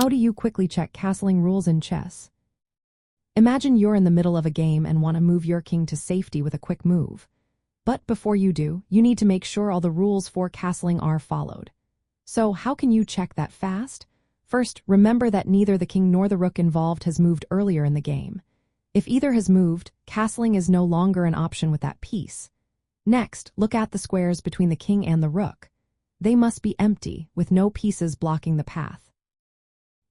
How do you quickly check castling rules in chess? Imagine you're in the middle of a game and want to move your king to safety with a quick move. But before you do, you need to make sure all the rules for castling are followed. So how can you check that fast? First, remember that neither the king nor the rook involved has moved earlier in the game. If either has moved, castling is no longer an option with that piece. Next, look at the squares between the king and the rook. They must be empty, with no pieces blocking the path.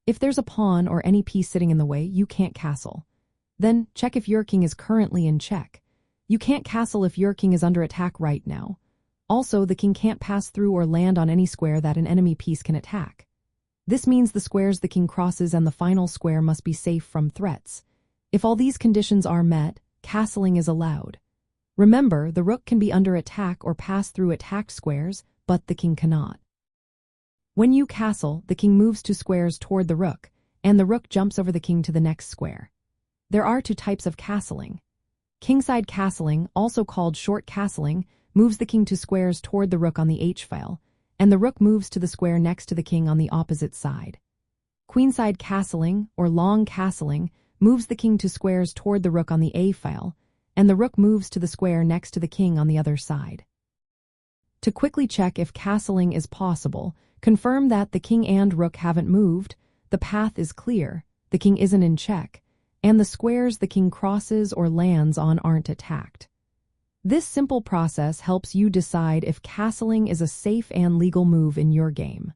If there's a pawn or any piece sitting in the way, you can't castle. Then check if your king is currently in check. You can't castle if your king is under attack right now. Also, the king can't pass through or land on any square that an enemy piece can attack. This means the squares the king crosses and the final square must be safe from threats. If all these conditions are met, castling is allowed. Remember, the rook can be under attack or pass through attacked squares, but the king cannot. When you castle, the king moves 2 squares toward the rook, and the rook jumps over the king to the next square. There are 2 types of castling. Kingside castling, also called short castling, moves the king 2 squares toward the rook on the h-file, and the rook moves to the square next to the king on the opposite side. Queenside castling, or long castling, moves the king 2 squares toward the rook on the a-file, and the rook moves to the square next to the king on the other side. To quickly check if castling is possible, confirm that the king and rook haven't moved, the path is clear, the king isn't in check, and the squares the king crosses or lands on aren't attacked. This simple process helps you decide if castling is a safe and legal move in your game.